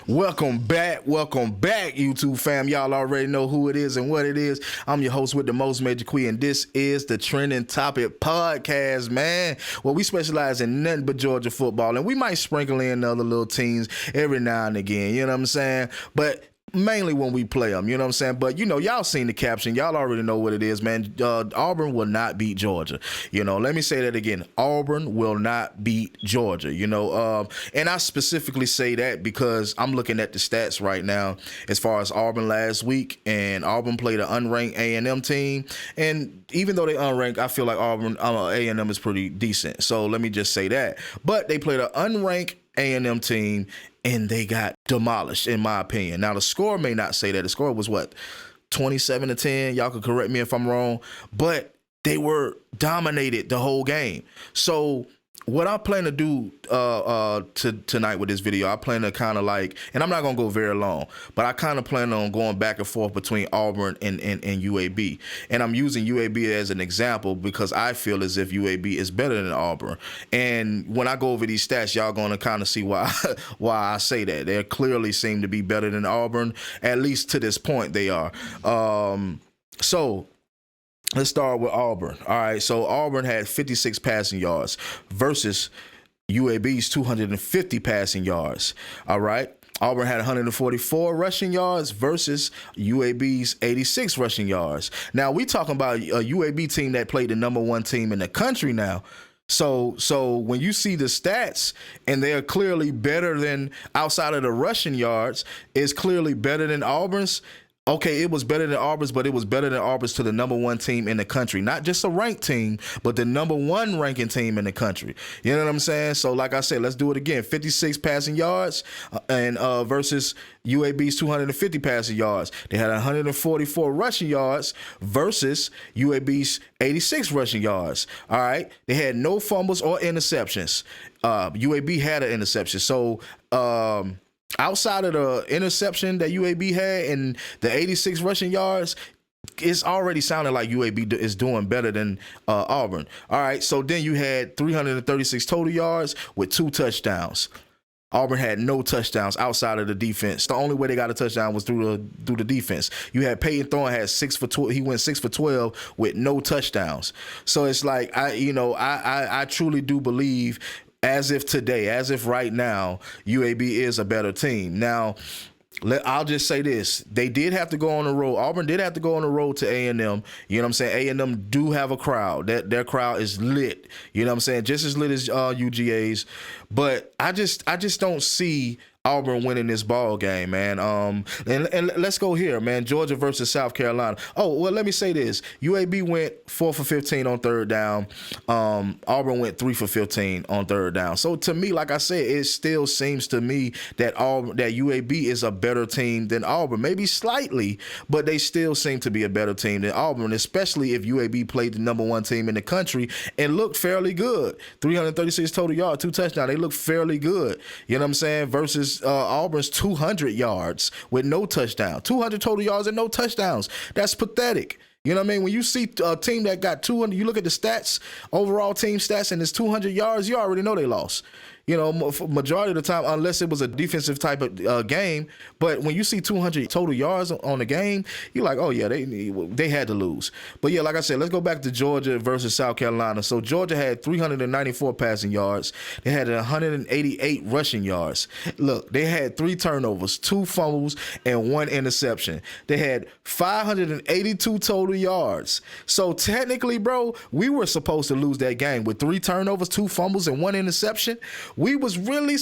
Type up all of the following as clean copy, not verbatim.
Welcome back, YouTube fam. Y'all already know who it is and what it is. I'm your host with the most, Major Quee, and this is the Trending Topic Podcast, man. Well, we specialize in nothing but Georgia football, and we might sprinkle in other little teams every now and again, you know what I'm saying? But mainly when we play them, you know what I'm saying? But, y'all seen the caption. Y'all already know what it is, man. Auburn will not beat Georgia. Let me say that again. Auburn will not beat Georgia, and I specifically say that because I'm looking at the stats right now as far as Auburn last week, and Auburn played an unranked A&M team, and even though they unranked, I feel like Auburn A&M is pretty decent. So let me just say that. But they played an unranked A&M team, and they got demolished, in my opinion. Now, the score may not say that. The score was, 27-10? Y'all can correct me if I'm wrong. But they were dominated the whole game. So what I plan to do tonight with this video, I plan to kind of and I'm not going to go very long, but I kind of plan on going back and forth between Auburn and UAB. And I'm using UAB as an example because I feel as if UAB is better than Auburn. And when I go over these stats, y'all going to kind of see why I say that. They clearly seem to be better than Auburn, at least to this point they are. So let's start with Auburn. All right, so Auburn had 56 passing yards versus UAB's 250 passing yards. All right, Auburn had 144 rushing yards versus UAB's 86 rushing yards. Now, we talking about a UAB team that played the number one team in the country now. So when you see the stats and they're clearly better than, outside of the rushing yards, is clearly better than Auburn's. Okay, it was better than Auburn's, but it was better than Auburn's to the number one team in the country. Not just a ranked team, but the number one ranking team in the country. You know what I'm saying? So like I said, let's do it again. 56 passing yards and versus UAB's 250 passing yards. They had 144 rushing yards versus UAB's 86 rushing yards. All right? They had no fumbles or interceptions. UAB had an interception. So outside of the interception that UAB had and the 86 rushing yards, it's already sounding like UAB is doing better than Auburn. All right, so then you had 336 total yards with 2 touchdowns. Auburn had no touchdowns outside of the defense. The only way they got a touchdown was through the defense. You had Peyton Thorne had 6 for 12. He went 6 for 12 with no touchdowns. So it's like I truly do believe, as if right now, UAB is a better team. Now, I'll just say this. They did have to go on the road. Auburn did have to go on the road to A&M. You know what I'm saying? A&M do have a crowd. Their crowd is lit. You know what I'm saying? Just as lit as UGA's. But I just don't see Auburn winning this ball game, man. And let's go here, man. Georgia versus South Carolina. Oh, well, let me say this. UAB went 4 for 15 on third down. Auburn went 3 for 15 on third down. So to me, like I said, it still seems to me that UAB is a better team than Auburn. Maybe slightly, but they still seem to be a better team than Auburn, especially if UAB played the number one team in the country and looked fairly good. 336 total yards, 2 touchdowns. They look fairly good. You know what I'm saying? Versus Auburn's 200 yards with no touchdown. 200 total yards and no touchdowns. That's pathetic. You know what I mean? When you see a team that got 200, you look at the stats, overall team stats, and it's 200 yards, you already know they lost. Majority of the time, unless it was a defensive type of game. But when you see 200 total yards on the game, you're like, oh, yeah, they had to lose. But, yeah, like I said, let's go back to Georgia versus South Carolina. So Georgia had 394 passing yards. They had 188 rushing yards. Look, they had 3 turnovers, 2 fumbles, and 1 interception. They had 582 total yards. So technically, bro, we were supposed to lose that game with 3 turnovers, 2 fumbles, and 1 interception. We was really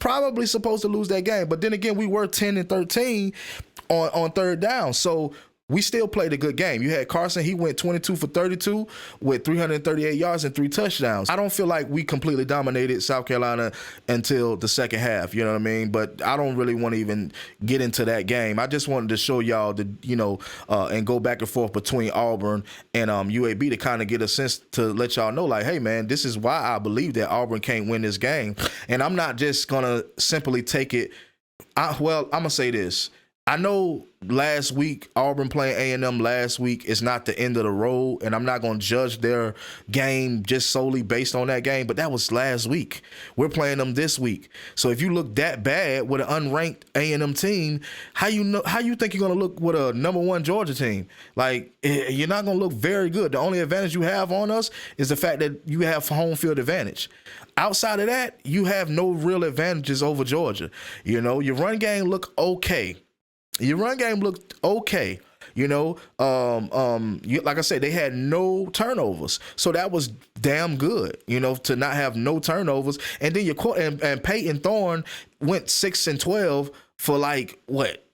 probably supposed to lose that game. But then again, we were 10-13 on third down. So we still played a good game. You had Carson, he went 22 for 32 with 338 yards and 3 touchdowns. I don't feel like we completely dominated South Carolina until the second half, you know what I mean? But I don't really want to even get into that game. I just wanted to show y'all and go back and forth between Auburn and UAB to kind of get a sense to let y'all know, like, hey, man, this is why I believe that Auburn can't win this game. And I'm not just going to simply take it. I'm going to say this. I know last week, Auburn playing A&M last week is not the end of the road, and I'm not going to judge their game just solely based on that game, but that was last week. We're playing them this week. So if you look that bad with an unranked A&M team, how you think you're going to look with a number one Georgia team? Like, you're not going to look very good. The only advantage you have on us is the fact that you have home field advantage. Outside of that, you have no real advantages over Georgia. You know, your run game looked okay. Like I said, they had no turnovers, so that was damn good. You know, to not have no turnovers, and then and Peyton Thorne went 6-12 for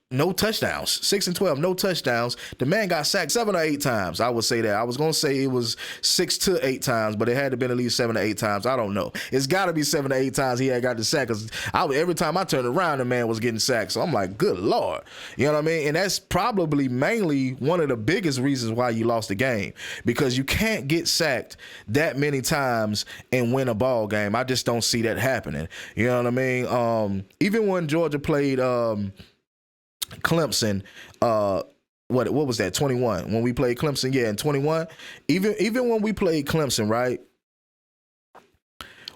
no touchdowns. 6-12, no touchdowns. The man got sacked 7 or 8 times. I would say that. I was going to say it was 6 to 8 times, but it had to been at least 7 to 8 times. I don't know. It's got to be 7 to 8 times he had got the sack, because every time I turned around, the man was getting sacked. So I'm like, good Lord. You know what I mean? And that's probably mainly one of the biggest reasons why you lost the game, because you can't get sacked that many times and win a ball game. I just don't see that happening. You know what I mean? Even when Georgia played Clemson, what was that, 21, when we played Clemson, in 21, even when we played Clemson, right,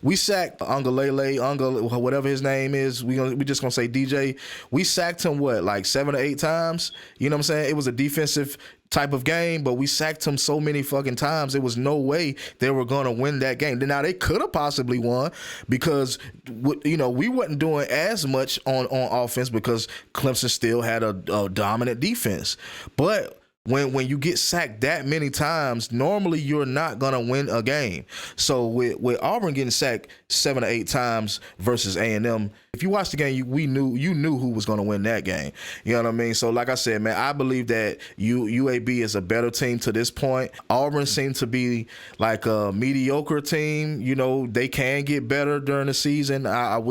we sacked whatever his name is, we just gonna say DJ, we sacked him 7 or 8 times. You know what I'm saying? It was a defensive type of game, but we sacked him so many fucking times, there was no way they were going to win that game. Now, they could have possibly won, because, we wasn't doing as much on offense, because Clemson still had a dominant defense. But when you get sacked that many times, normally you're not going to win a game. So with Auburn getting sacked 7 or 8 times versus A&M, if you watch the game, you knew who was going to win that game. You know what I mean? So like I said, man, I believe that UAB is a better team to this point. Auburn seemed to be like a mediocre team. You know, they can get better during the season. I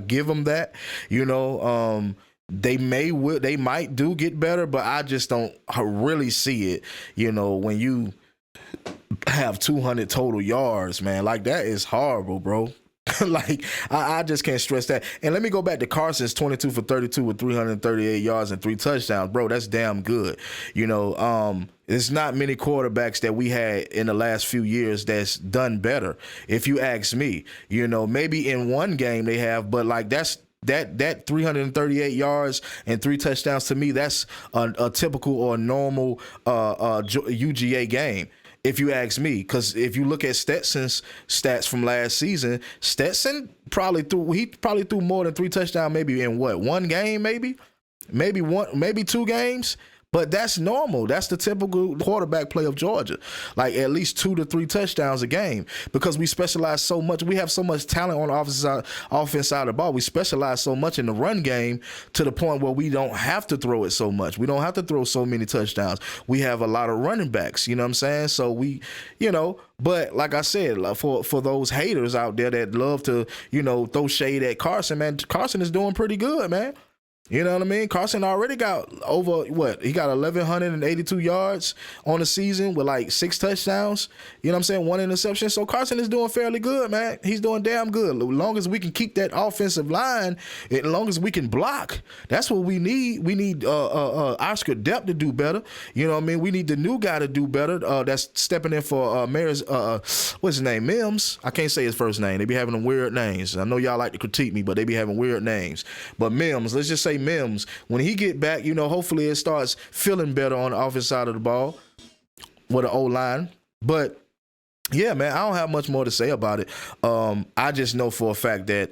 give them that. You know, they might do get better, but I just don't really see it. You know, when you have 200 total yards, man, like, that is horrible, bro. Like, I just can't stress that. And let me go back to Carson's 22 for 32 with 338 yards and 3 touchdowns. Bro, that's damn good. You know, there's not many quarterbacks that we had in the last few years that's done better, if you ask me. You know, maybe in one game they have, but like, that 338 yards and 3 touchdowns, to me, that's a typical or normal UGA game, if you ask me. Because if you look at Stetson's stats from last season, Stetson probably threw more than 3 touchdowns, maybe in one game, maybe 2 games. But that's normal. That's the typical quarterback play of Georgia. Like, at least 2 to 3 touchdowns a game, because we specialize so much. We have so much talent on the offense side of the ball. We specialize so much in the run game, to the point where we don't have to throw it so much. We don't have to throw so many touchdowns. We have a lot of running backs, you know what I'm saying? So but like I said, for those haters out there that love to, throw shade at Carson, man, Carson is doing pretty good, man. You know what I mean? Carson already got over, he got 1,182 yards on the season with like 6 touchdowns. You know what I'm saying? 1 interception. So Carson is doing fairly good, man. He's doing damn good. As long as we can keep that offensive line, as long as we can block, that's what we need. We need Oscar Depp to do better. You know what I mean? We need the new guy to do better. That's stepping in for Mayor's, what's his name? Mims. I can't say his first name. They be having them weird names. I know y'all like to critique me, but they be having weird names. But Mims, let's just say Mims, when he get back, hopefully it starts feeling better on the offensive side of the ball with the O-line. But yeah, man, I don't have much more to say about it. I just know for a fact that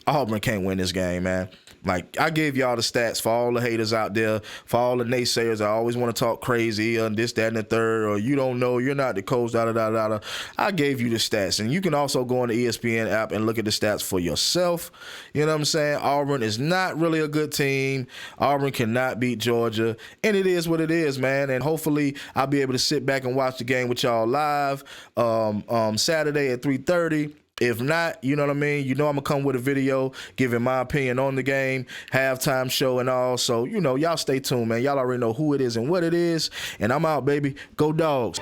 Auburn can't win this game, man. Like, I gave y'all the stats for all the haters out there, for all the naysayers. I always want to talk crazy and this, that, and the third, or you don't know, you're not the coach, da-da-da-da-da. I gave you the stats. And you can also go on the ESPN app and look at the stats for yourself. You know what I'm saying? Auburn is not really a good team. Auburn cannot beat Georgia. And it is what it is, man. And hopefully I'll be able to sit back and watch the game with y'all live Saturday at 3:30. If not, you know what I mean? I'm going to come with a video giving my opinion on the game, halftime show and all. So, y'all stay tuned, man. Y'all already know who it is and what it is. And I'm out, baby. Go Dogs.